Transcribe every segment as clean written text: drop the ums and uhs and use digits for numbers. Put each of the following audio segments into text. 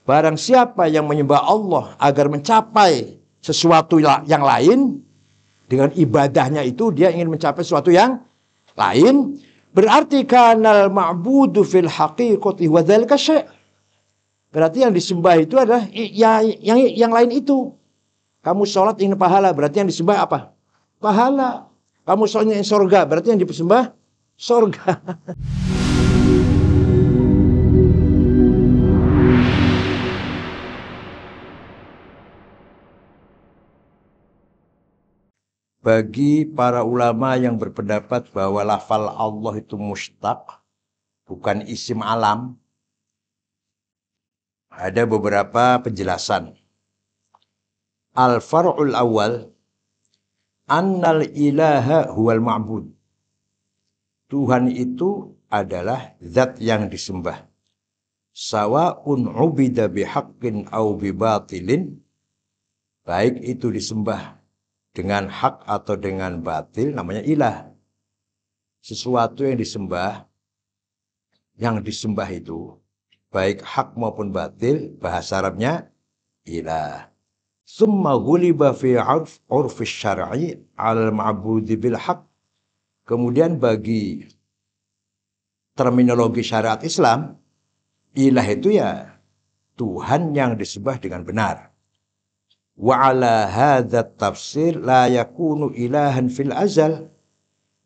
Barang siapa yang menyembah Allah agar mencapai sesuatu yang lain, dengan ibadahnya itu dia ingin mencapai sesuatu yang lain, berarti kanal ma'budu fil haqiqati wa dzalika syai'. Berarti yang disembah itu adalah yang lain itu. Kamu sholat ingin pahala, berarti yang disembah apa? Pahala. Kamu sholat ingin surga, berarti yang disembah surga. Bagi para ulama yang berpendapat bahwa lafal Allah itu mustaq, bukan isim alam, ada beberapa penjelasan. Al-far'ul awal, annal ilaha huwal ma'bud. Tuhan itu adalah zat yang disembah. Sawa'un ubida bihaqqin au bibatilin, baik itu disembah dengan hak atau dengan batil, namanya ilah. Sesuatu yang disembah itu, baik hak maupun batil, bahasa Arabnya ilah. Summa ghuliba fi urfi syar'i al-ma'budi bil haq. Kemudian bagi terminologi syariat Islam, ilah itu ya Tuhan yang disembah dengan benar. Wa ala hadza tafsir la yakunu ilahan fil azal.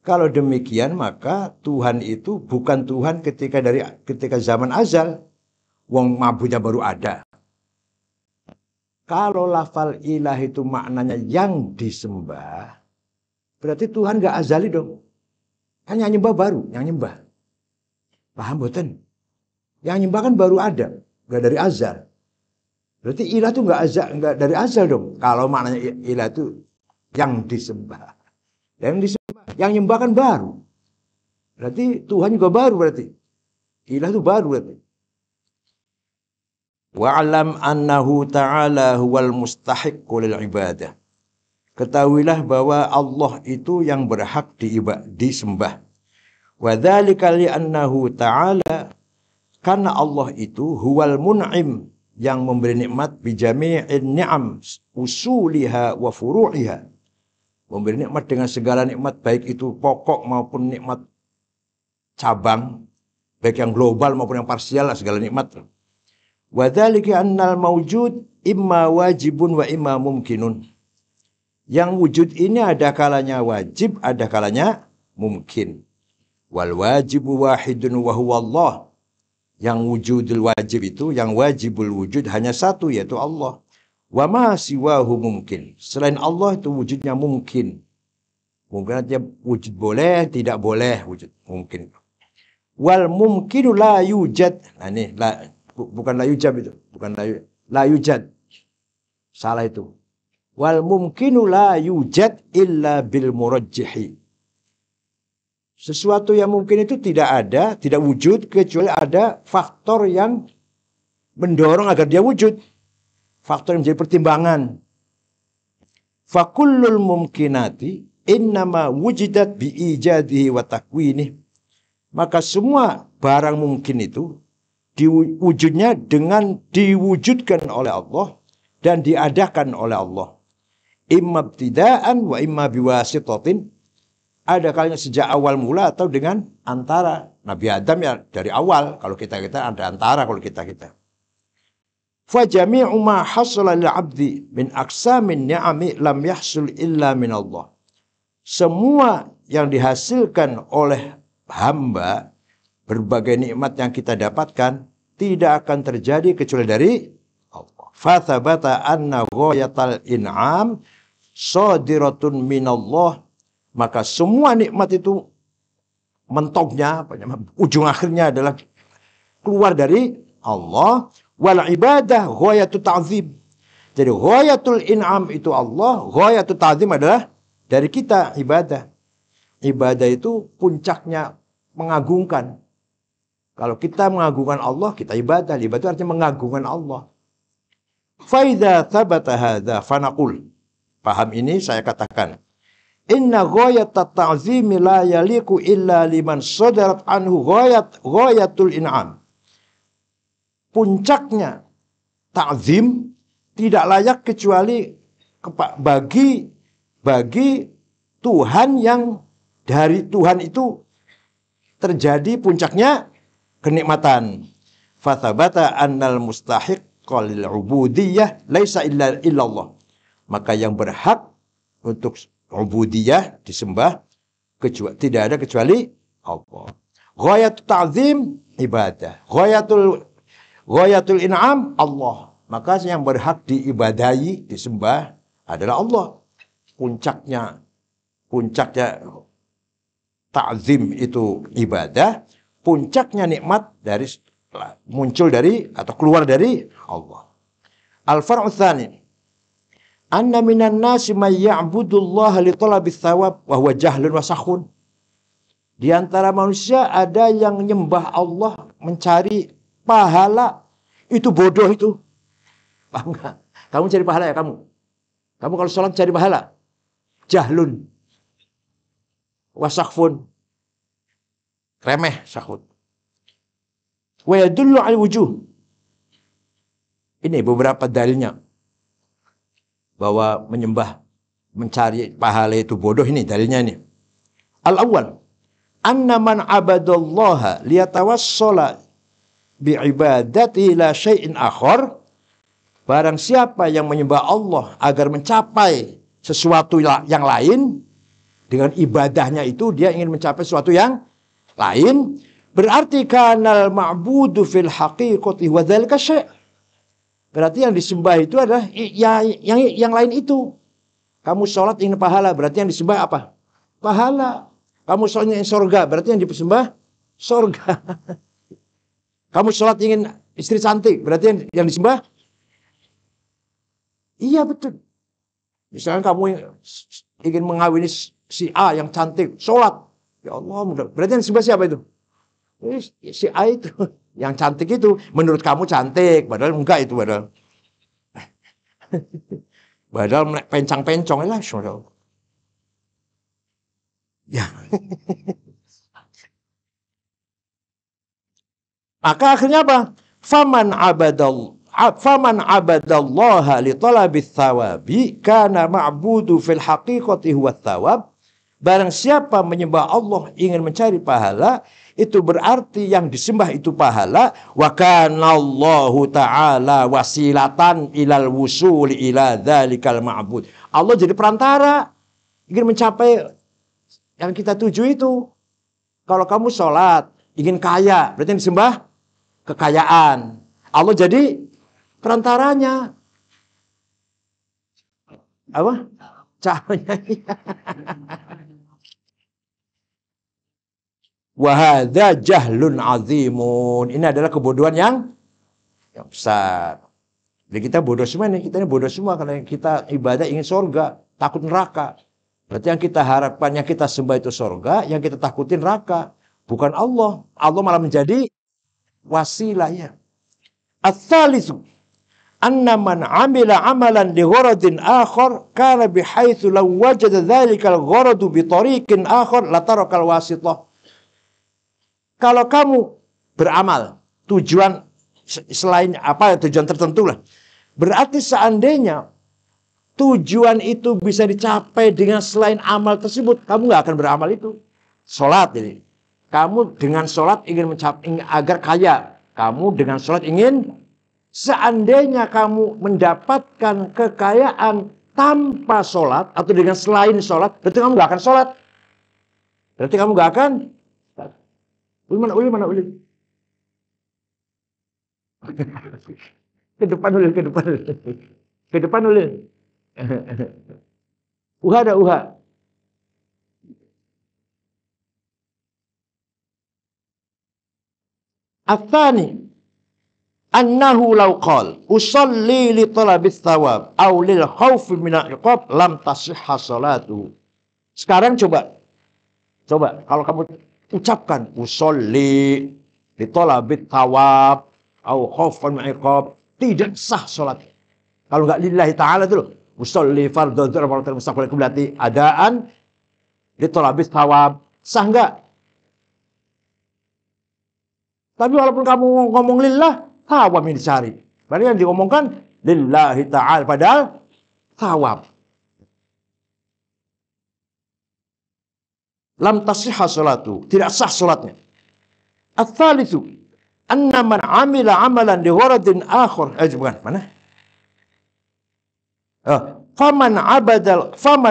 Kalau demikian maka Tuhan itu bukan Tuhan ketika zaman azal. Wong mabudnya baru ada. Kalau lafal ilah itu maknanya yang disembah, berarti Tuhan gak azali dong. Kan yang nyembah baru, yang nyembah. Paham boten? Yang nyembah kan baru ada, gak dari azal. Berarti ilah itu nggak dari azal dong. Kalau maknanya ilah itu yang disembah. Yang nyembah kan baru. Berarti Tuhan juga baru berarti. Ilah itu baru berarti. Wa'alam annahu ta'ala huwal mustahiqqu lil ibadah. Ketahuilah bahwa Allah itu yang berhak disembah. Wa dzalika li annahu ta'ala, karena Allah itu huwal mun'im, yang memberi nikmat bijami'in ni'am usuliha wa furu'iha. Memberi nikmat dengan segala nikmat, baik itu pokok maupun nikmat cabang, baik yang global maupun yang parsial, segala nikmat. Wa dzalika annal mawjud imma wajibun wa imma mumkinun. Yang wujud ini ada kalanya wajib, ada kalanya mungkin. Wal wajibu wahidun wa huwa Allah. Yang wujudul wajib itu, yang wajibul wujud hanya satu, yaitu Allah. Wa ma siwahu mungkin. Selain Allah itu wujudnya mungkin. Mungkin artinya wujud boleh, tidak boleh wujud mungkin. Wal mumkinu la yujad. Nah ini bukan la yujab itu, bukan la yujad. Salah itu. Wal mumkinu la yujad illa bil murajjihi. Sesuatu yang mungkin itu tidak ada, tidak wujud, kecuali ada faktor yang mendorong agar dia wujud. Faktor yang menjadi pertimbangan. Fakullul mumkinati innama wujidat bi'ijadihi wa takwinih. Maka semua barang mungkin itu diwujudnya dengan diwujudkan oleh Allah dan diadakan oleh Allah. Imma ibtidaan wa imma biwasitatin. Ada kalanya sejak awal mula atau dengan antara. Nabi Adam ya dari awal. Kalau kita ada antara kalau kita. Fajami'u ma hasala lil 'abdi min aqsamin ni'ami lam yahsul illa min Allah. Semua yang dihasilkan oleh hamba, berbagai nikmat yang kita dapatkan, tidak akan terjadi kecuali dari Allah. Fathabata anna ghayatal in'am shadiratun min Allah. Maka semua nikmat itu mentoknya, ujung akhirnya adalah keluar dari Allah. Wal ibadah ghayatut ta'zim. Jadi ghayatul in'am itu Allah, ghayatut ta'zim adalah dari kita ibadah. Ibadah itu puncaknya mengagungkan. Kalau kita mengagungkan Allah, kita ibadah. Ibadah itu artinya mengagungkan Allah. Fa idza thabata hadza fanaqul. Paham ini saya katakan. Inna ghayatat ta'zimi la yaliku illa liman sadarat anhu ghayatul in'am. Puncaknya ta'zim tidak layak kecuali bagi Tuhan yang dari Tuhan itu terjadi puncaknya kenikmatan. Fathabata annal mustahiqqa lil ubudiyah laisa illa illallah. Maka yang berhak untuk ubudiyah disembah tidak ada kecuali Allah. Ghayatul ta'zim ibadah. Ghayatul in'am Allah. Maka yang berhak diibadahi, disembah adalah Allah. Puncaknya ta'zim itu ibadah, puncaknya nikmat muncul dari atau keluar dari Allah. Al-far'u tsani anna minan nasi may ya'budullaha li talabis thawab wa huwa jahlun wa sakhun. Di antara manusia ada yang menyembah Allah mencari pahala, itu bodoh itu. Paham enggak? Kamu cari pahala ya kamu? Kamu kalau sholat cari pahala? Jahlun. Wasakhfun. Remeh, sakhut. Wa yadullu al wujuh. Ini beberapa dalilnya. Bahwa mencari pahala itu bodoh, ini dalilnya ini. Al-awwal. Anna man abadallaha liyatawassala bi'ibadati la syai'in akhar. Barang siapa yang menyembah Allah agar mencapai sesuatu yang lain, dengan ibadahnya itu dia ingin mencapai sesuatu yang lain, berarti kanal ma'budu fil haqiqati wa dzalika syai'. Berarti yang disembah itu adalah yang lain itu. Kamu sholat ingin pahala, berarti yang disembah apa? Pahala. Kamu sholat ingin surga, berarti yang disembah surga. Kamu sholat ingin istri cantik, berarti yang disembah. Iya betul. Misalnya kamu ingin mengawini si A yang cantik, sholat. Ya Allah, berarti yang disembah siapa itu? Si A itu. Yang cantik itu. Menurut kamu cantik, padahal enggak itu. Padahal pencang-pencong. Ya. Maka akhirnya apa? Faman abadallaha li talabis thawabi kana ma'budu fil haqiqati huwa thawab. Barang siapa menyembah Allah ingin mencari pahala, itu berarti yang disembah itu pahala. Wa kana Allahu ta'ala wasilatan ilal wusuli ila dzalikal ma'bud. Allah jadi perantara ingin mencapai yang kita tuju itu. Kalau kamu sholat ingin kaya, berarti yang disembah kekayaan. Allah jadi perantaranya. Apa? Caranya. Wahada jahlun azimun. Ini adalah kebodohan yang besar. Jadi kita bodoh semua nih. Kita ini bodoh semua karena kita ibadah ingin surga, takut neraka. Berarti yang kita harapkan, yang kita sembah itu surga, yang kita takutin neraka. Bukan Allah. Allah malah menjadi wasilahnya. Ats-tsalitsu anna man 'amila 'amalan li gharadin akhar kana bihaitsu law wajada dzalikal gharadu bi tariqin akhar la tarakal wasithah. Kalau kamu beramal tujuan selain tujuan tertentu lah. Berarti seandainya tujuan itu bisa dicapai dengan selain amal tersebut, kamu nggak akan beramal itu. Sholat ini. Kamu dengan sholat ingin mencapai agar kaya. Kamu dengan sholat ingin, seandainya kamu mendapatkan kekayaan tanpa sholat atau dengan selain sholat, berarti kamu nggak akan sholat. Berarti kamu nggak akan. Mana uli? Ke depan uli. Ke depan uli. Uha. Atsani annahu law qala usalli li talabis thawab aw lil khaufi min al-iqab lam tasihha salatu. Sekarang coba kalau kamu ucapkan usolli li talabit thawab au khaufan min iqab, tidak sah salat. Kalau enggak lillahi taala itu loh. Usolli fardhu dzhar wa mustaqbal qiblati adaan li talabit thawab. Sah enggak? Tapi walaupun kamu ngomong lillah, thawab yang dicari. Berarti yang diomongkan lillahi ta'ala, padahal thawab. Lam tasihha salatu, tidak sah salatnya. Ats-tsalitsu anna man 'amila 'amalan li gharadin akhar. Bukan, mana? Faman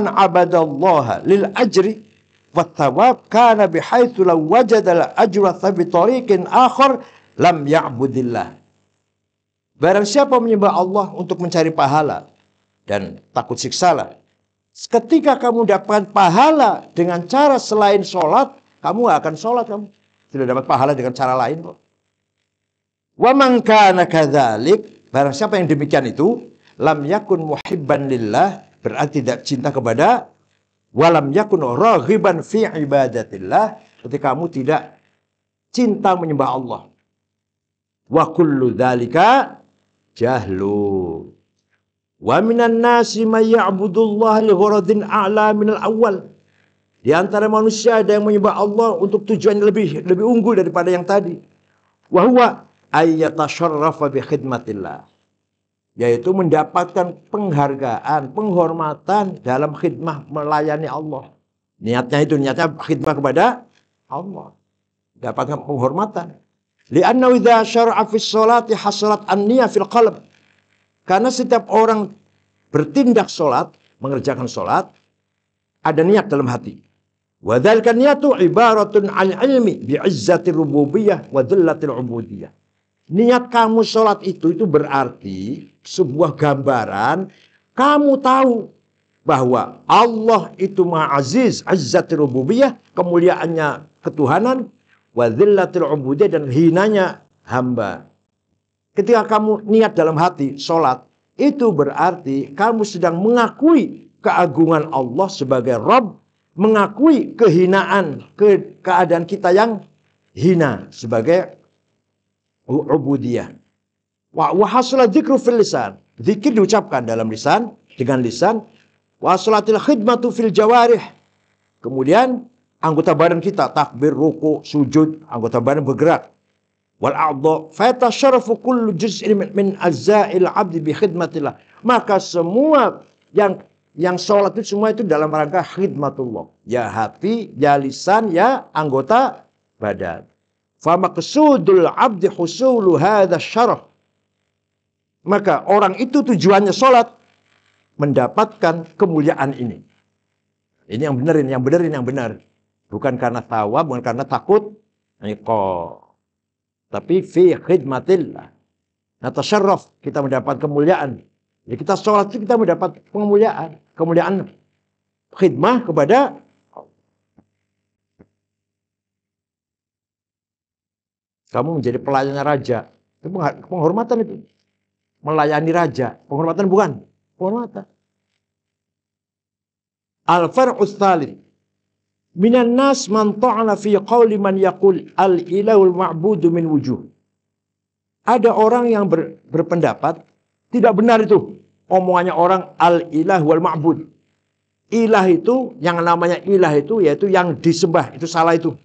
'abadallaha lil ajri wat thawab kana bihaitsu law wajada al ajra bi tariqin akhar lam ya'budillah. Barang siapa menyembah Allah untuk mencari pahala dan takut siksalah, ketika kamu dapat pahala dengan cara selain sholat, kamu gak akan sholat, kamu tidak dapat pahala dengan cara lain kok. Wa man kana kadzalik, barang siapa yang demikian itu, lam yakun muhibban lillah, berarti tidak cinta kepada, walam yakun raghiban fi ibadatillah, ketika kamu tidak cinta menyembah Allah. Wa kullu dzalika jahlu. Wa minan nasi may ya'budullah li gharadin a'la minal awwal. Di antara manusia ada yang menyembah Allah untuk tujuan yang lebih unggul daripada yang tadi. Wa huwa ayyatasharrafa bi khidmatillah. Yaitu mendapatkan penghargaan, penghormatan dalam khidmah melayani Allah. Niatnya khidmah kepada Allah. Dapatkan penghormatan. Li'anna idza syara'a fi sholati hasalat an-niyah fil qalb. Karena setiap orang bertindak sholat, mengerjakan sholat, ada niat dalam hati. Wa dzalika niyatu ibaratun 'an ilmi bi'izzatir rububiyyah wa dhillatil 'ubudiyyah. Niat kamu sholat itu berarti sebuah gambaran kamu tahu bahwa Allah itu Maha Aziz, izzatir rububiyyah, kemuliaannya ketuhanan, wa dhillatil 'ubudiyyah, dan hinanya hamba. Ketika kamu niat dalam hati sholat, itu berarti kamu sedang mengakui keagungan Allah sebagai Rabb, mengakui kehinaan, keadaan kita yang hina sebagai ubudiyah. Wa hasala dzikru fil lisan. Zikir diucapkan dalam lisan, dengan lisan. Wa salatil khidmatu fil jawarih. Kemudian anggota badan kita takbir, ruku, sujud, anggota badan bergerak. Wal a'dha fa tasharrafu kullu juz'in min ajza'il 'abdi bi khidmatillah. Maka semua yang sholat itu semua itu dalam rangka khidmatullah. Ya hati, ya lisan, ya anggota badan. Fa maqsudul 'abdi husulu hadza syaraf. Maka orang itu tujuannya sholat mendapatkan kemuliaan ini. Ini yang benar, ini yang benar. Bukan karena thawab, bukan karena takut iqab. Tapi fi khidmatillah. Nah, tasyarraf, kita mendapat kemuliaan. Ya, kita sholat itu kita mendapat kemuliaan. Kemuliaan khidmah kepada Allah. Kamu menjadi pelayan raja. Itu penghormatan itu. Melayani raja. Penghormatan bukan? Penghormatan. Al-far'us thalith. Minan nas man ta'ana fi qawli man yaqul al-ilahul ma'budu min wujuh. Ada orang yang berpendapat tidak benar itu omongannya orang al-ilah wal ma'bud. Ilah itu, yang namanya ilah itu yaitu yang disembah, itu salah itu.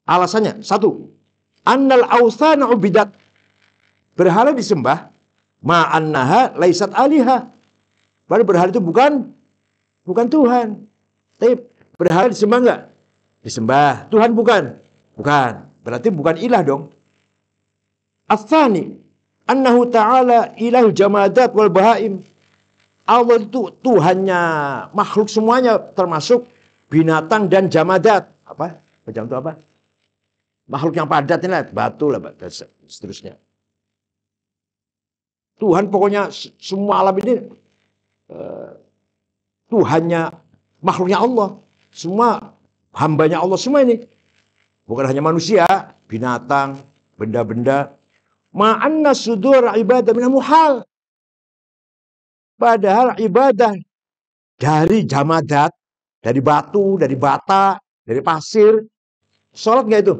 Alasannya, satu, annal awthana ubidat. Berhala disembah, ma'annaha laisat aliha. Padahal berhala itu bukan Tuhan. Tapi berhala disembah enggak? Disembah. Tuhan bukan? Bukan. Berarti bukan ilah dong. Ats-tsani annahu ta'ala ilahul jamadat wal bahaim. Allah itu Tuhannya makhluk semuanya, termasuk binatang dan jamadat. Apa? Macam itu apa? Makhluk yang padat ini lah, batu lah, dan seterusnya. Tuhan pokoknya semua alam ini Tuhannya, makhluknya Allah. Semua hambanya Allah semua ini. Bukan hanya manusia, binatang, benda-benda. Ma'anna sudur ibadah minal muhal. Padahal ibadah dari jamadat, dari batu, dari bata, dari pasir. Sholat nggak itu?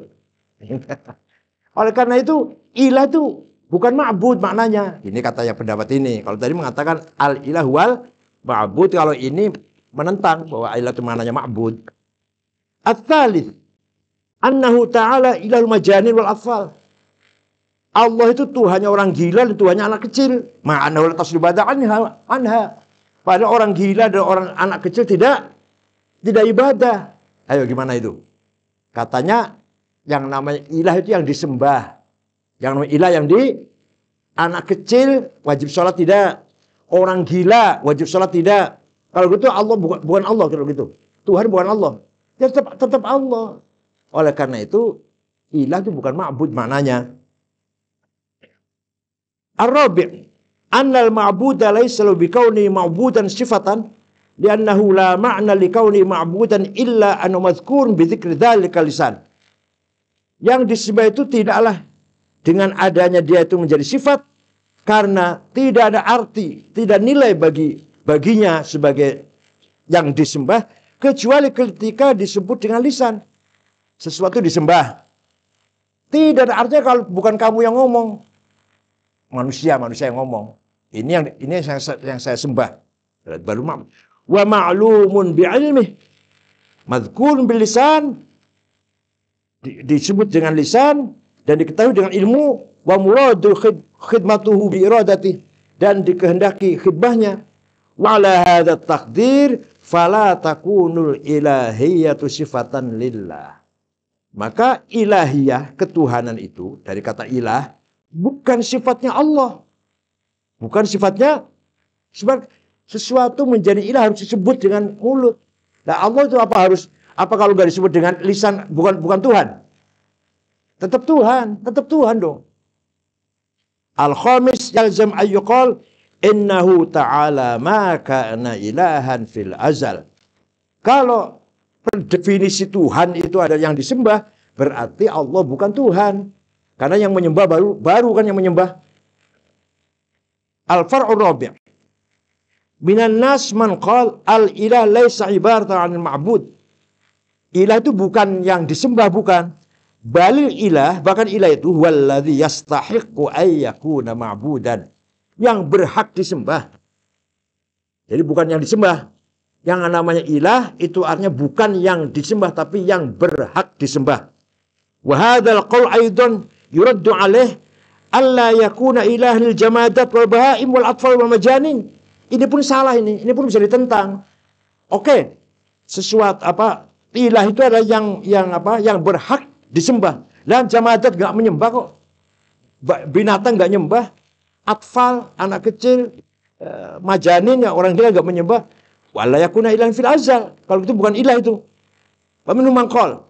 Oleh karena itu, ilah itu bukan ma'bud maknanya. Ini katanya pendapat ini. Kalau tadi mengatakan al-ilah wal ma'bud, kalau ini menentang bahwa ilah itu maknanya ma'bud. Ats-tsalits annahu ta'ala ilahul majanin wal atfal. Allah itu Tuhannya orang gila dan Tuhannya anak kecil. Ma'ana wala tasribada anha. Padahal orang gila dan orang anak kecil tidak ibadah. Ayo gimana itu? Katanya yang namanya ilah itu yang disembah. Yang namanya ilah yang anak kecil wajib sholat tidak. Orang gila wajib sholat tidak. Kalau gitu Allah bukan Allah kalau gitu. Tuhan bukan Allah. Ya tetap Allah. Oleh karena itu ilah itu bukan ma'bud maknanya. Ar-rabi' annal ma'buda laysa bikauni ma'budan sifatan li'annahu la ma'na likauni ma'budan illa an madhkurun bi dzikri dzalika lisan. Yang disembah itu tidaklah dengan adanya dia itu menjadi sifat karena tidak ada arti, tidak nilai baginya sebagai yang disembah kecuali ketika disebut dengan lisan. Sesuatu disembah. Tidak ada artinya kalau bukan kamu yang ngomong. Manusia yang ngomong. Ini yang saya sembah. Baru wa ma'lumun bi'ilmih. Madhkurun bil lisan. Disebut dengan lisan dan diketahui dengan ilmu. Wa muradu khidmatuhu bi iradati, dan dikehendaki khidmahnya. Wa ala hadza taqdir fala takunul ilahiyatu sifatan lillah. Maka ilahiyah, ketuhanan itu dari kata ilah bukan sifatnya Allah. Bukan sifatnya, sebab sesuatu menjadi ilah harus disebut dengan mulut. Nah, Allah itu apa kalau nggak disebut dengan lisan, bukan Tuhan? Tetap Tuhan dong. Al-khamis yalzam ayyuqal innahu ta'ala ma kana ilahan fil azal. Kalau definisi Tuhan itu ada yang disembah, berarti Allah bukan Tuhan. Karena yang menyembah baru kan yang menyembah. Al-far'ur rabi'. Minan nas man qal al-ilah laysa ibaratan 'anil ma'bud. Ilah itu bukan yang disembah, bukan. Balil ilah, bahkan ilah itu walladzi yastahiqqu ay yakuna ma'budan. Yang berhak disembah. Jadi bukan yang disembah. Yang namanya ilah itu artinya bukan yang disembah tapi yang berhak disembah. Wa hadzal qaul aidan yuraddu alaih alla yakuna ilahan lil jamadat wal bahaim wal atfal wal majanin. Ini pun salah ini pun bisa ditentang. Oke. Sesuatu ilah itu adalah yang berhak disembah. Dan jamadat enggak menyembah kok. Binatang enggak nyembah, atfal anak kecil, majanin ya orang gila enggak menyembah. Wala yakuna ilahan fil azal. Kalau itu bukan ilah itu. Wa minhum man qala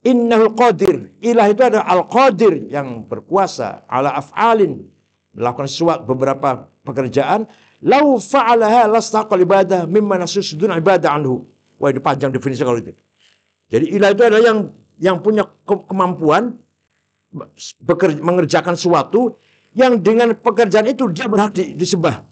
innahul qadir. Ilah itu adalah al-qadir yang berkuasa ala af'alin, melakukan sesuatu beberapa pekerjaan. Lau fa'alaha lastaqal ibadah mimma nasusudun ibadah anhu. Wah, ini panjang definisi kalau itu. Jadi ilah itu adalah yang punya kemampuan mengerjakan sesuatu yang dengan pekerjaan itu dia berhak disembah.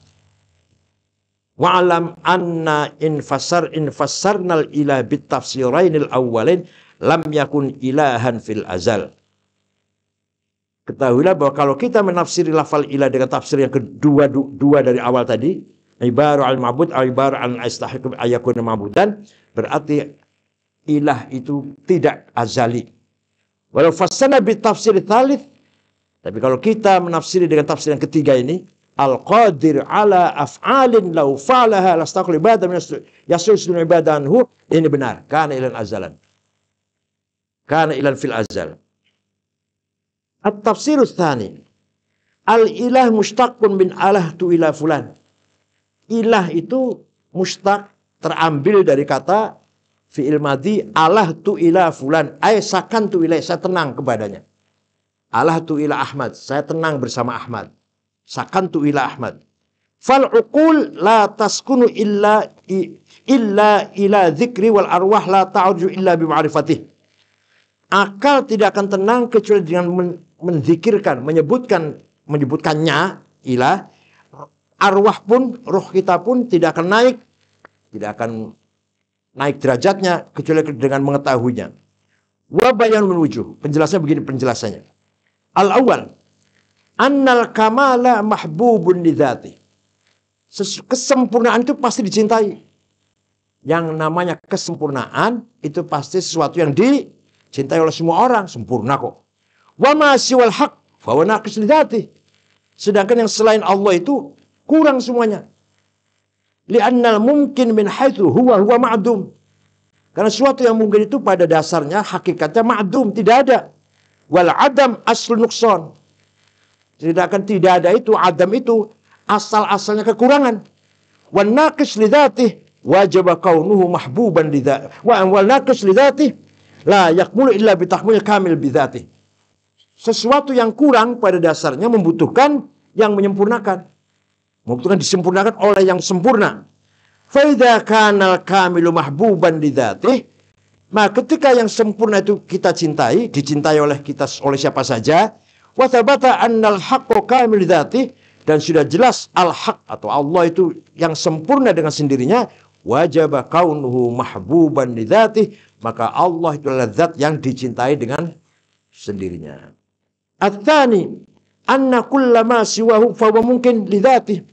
Wa'alam anna infassarnal ilah bitafsirainil awwalin lam yakun ilahan fil azal. Ketahuilah bahwa kalau kita menafsiri lafal ilah dengan tafsir yang kedua dari awal tadi, ibaru al-ma'bud, ibaru al-istahiq ayakun ma'budan, berarti ilah itu tidak azali. Walau fassana bi tafsir tsalits, tapi kalau kita menafsiri dengan tafsir yang ketiga ini, al-qadir ala af'alin law fa'alaha lastaqal ibadah min yasul ibadah anhu, ini benar, kana ilan azalan. Kana ilan fil azal. At-tafsirus tsani. Al-ilah mushtaqun min alah tu ila fulan. Ilah itu mushtaq, terambil dari kata fi'il madhi alah tu ila fulan, ay sakan tu ila, saya tenang kepadanya. Alah tu ila Ahmad, saya tenang bersama Ahmad. Sakan tu ila Ahmad. Fal uqul la taskunu illa ila dzikri wal arwah la ta'uju illa bi ma'rifatih. Akal tidak akan tenang kecuali dengan menzikirkan, menyebutkannya ilah. Arwah pun, roh kita pun tidak akan naik derajatnya kecuali dengan mengetahuinya. Wa bayanul wujuh. Penjelasannya begini penjelasannya. Al-awwal, annal kamala mahbubun lidzati. Kesempurnaan itu pasti dicintai. Yang namanya kesempurnaan itu pasti sesuatu yang dicintai oleh semua orang. Sempurna kok. Wa ma siwal haq Fahuwa naqis li dzatih. Sedangkan yang selain Allah itu kurang semuanya. Li'annal mungkin min haitsu huwa ma'dum. Karena sesuatu yang mungkin itu pada dasarnya hakikatnya ma'dum, tidak ada. Wal adam aslu nuqsan. Sedangkan tidak ada itu, adam itu asal-asalnya kekurangan. Wan naqis li dzatih wajib kaunuhu mahbuban li dzatih. Wal naqis li dzatih la yakmulu illa bi tahmil kamil bi dzatih. Sesuatu yang kurang pada dasarnya membutuhkan yang menyempurnakan. Membutuhkan disempurnakan oleh yang sempurna. Fa idza kana al-kamilu mahbuban li dzatih, maka ketika yang sempurna itu kita cintai, dicintai oleh kita oleh siapa saja, wa thabata annal haqqu kamil li dzatih, dan sudah jelas al-haq atau Allah itu yang sempurna dengan sendirinya, wajib kaunuhu mahbuban li dzatih, maka Allah itu adalah zat yang dicintai dengan sendirinya. At-tsani anna kullama siwahu fa huwa mungkin li dzatih.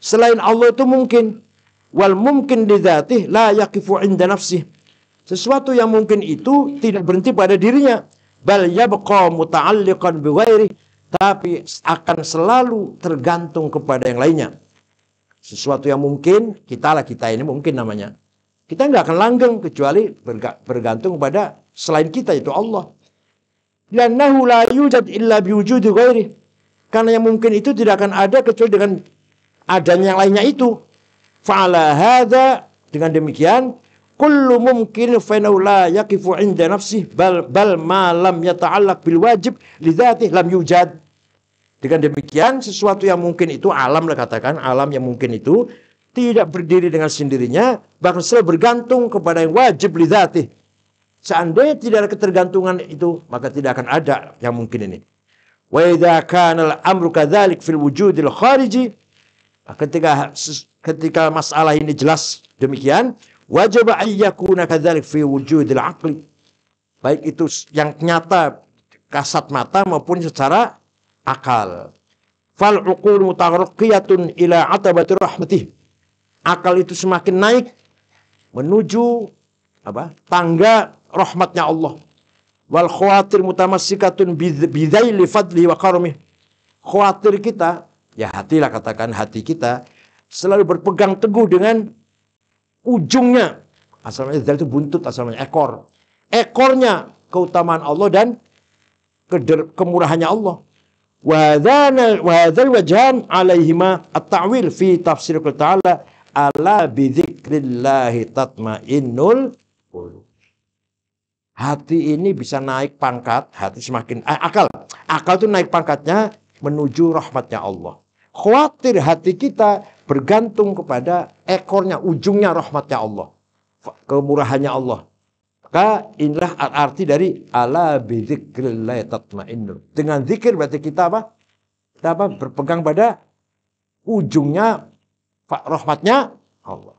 Selain Allah itu mungkin, wal mumkin li dzatih la yaqifu 'inda nafsih. Sesuatu yang mungkin itu tidak berhenti pada dirinya, bal yabqa muta'alliqan bi ghairi, tapi akan selalu tergantung kepada yang lainnya. Sesuatu yang mungkin, kita ini mungkin namanya. Kita nggak akan langgeng kecuali bergantung kepada selain kita, itu Allah. Lannahu la yujad illa biwujudi ghairi. Karena yang mungkin itu tidak akan ada kecuali dengan adanya yang lainnya itu. Fa'ala hadza, dengan demikian, kullu mumkin fa la yaqifu 'inda nafsihi bal ma lam yata'allaq bil wajib li dzatihi lam yujad. Dengan demikian, sesuatu yang mungkin itu, alam lah katakan, alam yang mungkin itu tidak berdiri dengan sendirinya, bahkan selalu bergantung kepada yang wajib li dzatihi. Seandainya tidak ada ketergantungan itu, maka tidak akan ada yang mungkin ini. Wa idza kana al-amru kadzalik fil wujudil khariji, ketika masalah ini jelas demikian, wajib ayyakuna kadzalik fi wujudil aqli. Baik itu yang nyata kasat mata maupun secara akal. Fal uqul mutaghaqiyatun ila atabati rahmatih. Akal itu semakin naik menuju tangga rahmatnya Allah. Wal khawatir mutamassikatun bidzaili fadli wa karamih. Khawatir kita, ya hatilah katakan, hati kita selalu berpegang teguh dengan ujungnya. Asalnya itu buntut, asalnya ekor. Ekornya keutamaan Allah dan kemurahannya Allah. Wa hadzal wajhan alaihima at-ta'wil fi tafsir ta'ala ala bi dzikrillahi tatmainnul qulub. Hati ini bisa naik pangkat, hati semakin akal itu naik pangkatnya menuju rahmatnya Allah. Khawatir hati kita bergantung kepada ekornya, ujungnya rahmatnya Allah, kemurahannya Allah. Maka inilah arti dari ala bi dzikrillah tatmainnul. Dengan zikir berarti kita berpegang pada ujungnya rahmatnya Allah.